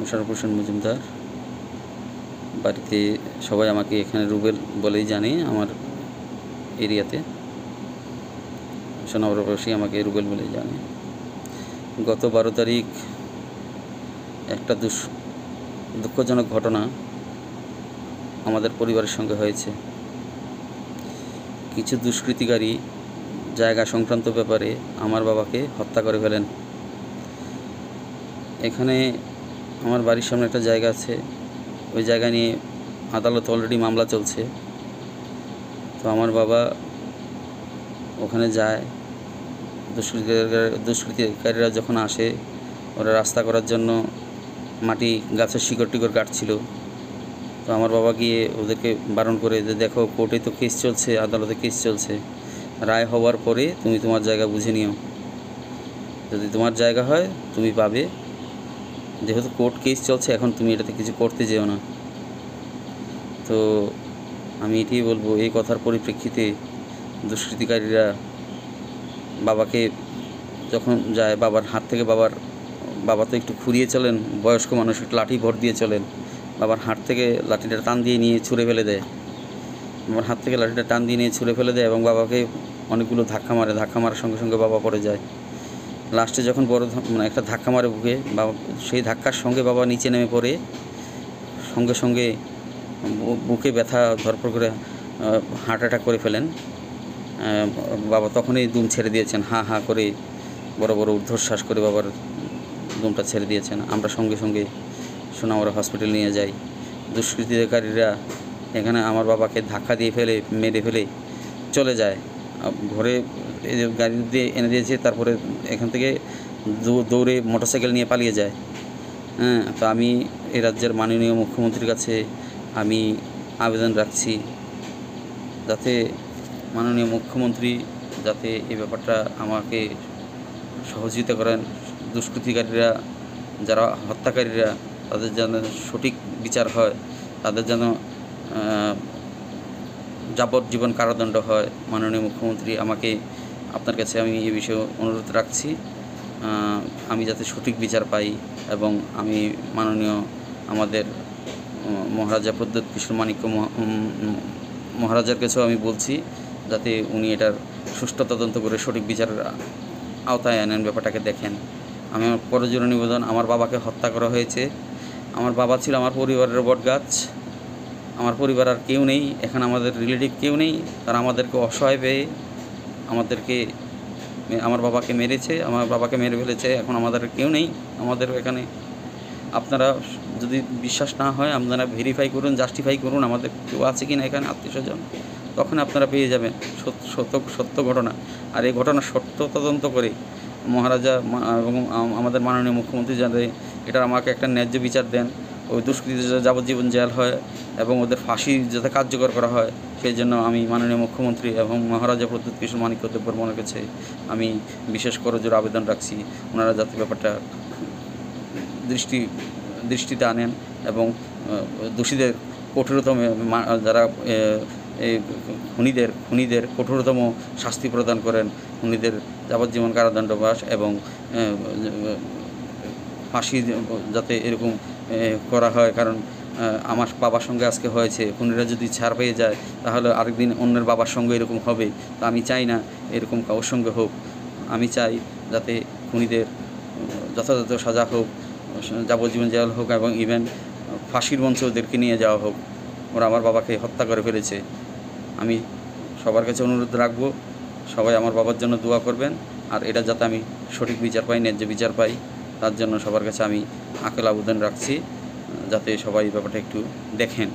মোশাররফ হোসেন মজুমদার। বাড়িতে সবাই আমাকে এখানে রুবেল বলেই জানে। আমার এরিয়াতে সোনাবরবাসী আমাকে রুবেল বলেই জানে। গত 12 তারিখ একটা দুঃখজনক ঘটনা আমাদের পরিবারের সঙ্গে হয়েছে। কিছু দুষ্কৃতিকারী জায়গা সংক্রান্ত ব্যাপারে আমার বাবাকে হত্যা করে ফেলেন। এখানে আমার বাড়ির সামনে একটা জায়গা আছে, ওই জায়গা নিয়ে আদালত অলরেডি মামলা চলছে। তো আমার বাবা ওখানে যায়। দুষ্কৃতিকারীরা যখন আসে, ওরা রাস্তা করার জন্য মাটি গাছের শিকড় টিকড় কাটছিল। তো আমার বাবা গিয়ে ওদেরকে বারণ করে যে, দেখো কোর্টে তো কেস চলছে, আদালতে কেস চলছে, রায় হওয়ার পরে তুমি তোমার জায়গা বুঝে নিও। যদি তোমার জায়গা হয় তুমি পাবে, যেহেতু কোর্ট কেস চলছে এখন তুমি এটাতে কিছু করতে যেও না। তো আমি এটাই বলবো, এই কথার পরিপ্রেক্ষিতে দুষ্কৃতিকারীরা বাবাকে যখন যায়, বাবার হাত থেকে বাবা তো একটু খুঁড়িয়ে চলেন, বয়স্ক মানুষ, একটু লাঠি ভর দিয়ে চলেন। বাবার হাত থেকে লাঠিটা টান দিয়ে নিয়ে ছুঁড়ে ফেলে দেয়। বাবার হাত থেকে লাঠিটা টান দিয়ে নিয়ে ছুঁড়ে ফেলে দেয় এবং বাবাকে অনেকগুলো ধাক্কা মারার সঙ্গে সঙ্গে বাবা পড়ে যায়। লাস্টে যখন একটা ধাক্কা মারে বুকে, বাবা সেই ধাক্কার সঙ্গে বাবা নিচে নেমে পড়ে সঙ্গে সঙ্গে বুকে ব্যথা ধরপড় করে হার্ট অ্যাটাক করে ফেলেন। বাবা তখনই দুম ছেড়ে দিয়েছেন, হাঁ হাঁ করে বড় বড় ঊর্ধ্বশ্বাস করে বাবার দুমটা ছেড়ে দিয়েছেন। আমরা সঙ্গে সঙ্গে সোনামুড়া হসপিটাল নিয়ে যাই। দুষ্কৃতিকারীরা এখানে আমার বাবাকে ধাক্কা দিয়ে মেরে ফেলে চলে যায়। ঘরে গাড়ি দিয়ে এনে দিয়েছে, তারপরে এখান থেকে দৌড়ে মোটরসাইকেল নিয়ে পালিয়ে যায়। তো আমি এই রাজ্যের মাননীয় মুখ্যমন্ত্রীর কাছে আমি আবেদন রাখছি, যাতে মাননীয় মুখ্যমন্ত্রী যাতে এই ব্যাপারটা আমাকে সহযোগিতা করেন। দুষ্কৃতিকারীরা যারা হত্যাকারীরা, তাদের যেন সঠিক বিচার হয়, তাদের যেন যাবজ্জীবন কারাদণ্ড হয়। মাননীয় মুখ্যমন্ত্রী আপনার কাছে আমি এই বিষয়ে অনুরোধ রাখছি, আমি যাতে সঠিক বিচার পাই এবং আমি মাননীয় আমাদের মহারাজা প্রদ্যোৎ কিশোর মাণিক্য মহারাজার কাছেও আমি বলছি, যাতে উনি এটার সুষ্ঠু তদন্ত করে সঠিক বিচারের আওতায় আনেন, ব্যাপারটাকে দেখেন। আমি আমার করজোড়ে নিবেদন, আমার বাবাকে হত্যা করা হয়েছে। আমার বাবা ছিল আমার পরিবারের বটগাছ। আমার পরিবার আর কেউ নেই এখানে, আমাদের রিলেটিভ কেউ নেই। তারা আমাদেরকে অসহায় পেয়ে আমার বাবাকে মেরেছে, আমার বাবাকে মেরে ফেলেছে। এখন আমাদের কেউ নেই আমাদের এখানে। আপনারা যদি বিশ্বাস না হয়, আপনারা ভেরিফাই করুন, জাস্টিফাই করুন আমাদের কেউ আছে কি না এখানে আত্মীয়স্বজন, তখন আপনারা পেয়ে যাবেন সত্য ঘটনা। আর এই ঘটনা সত্য তদন্ত করে মহারাজা এবং আমাদের মাননীয় মুখ্যমন্ত্রী যাতে এটার আমাকে একটা ন্যায্য বিচার দেন, ওই দুষ্কৃতীদের যাবজ্জীবন জেল হয় এবং ওদের ফাঁসি যাতে কার্যকর করা হয়, সেই জন্য আমি মাননীয় মুখ্যমন্ত্রী এবং মহারাজা প্রদ্যোৎ কিশোর মাণিক্য দেববর্মনের কাছে আমি বিশেষ করজোড়ে আবেদন রাখছি, ওনারা যাতে ব্যাপারটা দৃষ্টিতে আনেন এবং দোষীদের কঠোরতম, যারা খুনিদের কঠোরতম শাস্তি প্রদান করেন, খুনিদের যাবজ্জীবন কারাদণ্ডবাস এবং ফাঁসি যাতে এরকম করা হয়। কারণ আমার বাবার সঙ্গে আজকে হয়েছে, খুনিরা যদি ছাড় পেয়ে যায় তাহলে আরেকদিন অন্যের বাবার সঙ্গে এরকম হবে। তো আমি চাই না এরকম কারোর সঙ্গে হোক। আমি চাই যাতে খুনিদের যথাযথ সাজা হোক, যাবজ্জীবন জেল হোক এবং ইভেন ফাঁসির মঞ্চে ওদেরকে নিয়ে যাওয়া হোক। ওরা আমার বাবাকে হত্যা করে ফেলেছে। আমি সবার কাছে অনুরোধ রাখবো, সবাই আমার বাবার জন্য দোয়া করবেন। আর এটা যাতে আমি সঠিক বিচার পাই, ন্যায্য বিচার পাই, তার জন্য সবার কাছে আমি আকুল আবেদন রাখছি, যাতে সবাই ব্যাপারটা একটু দেখেন।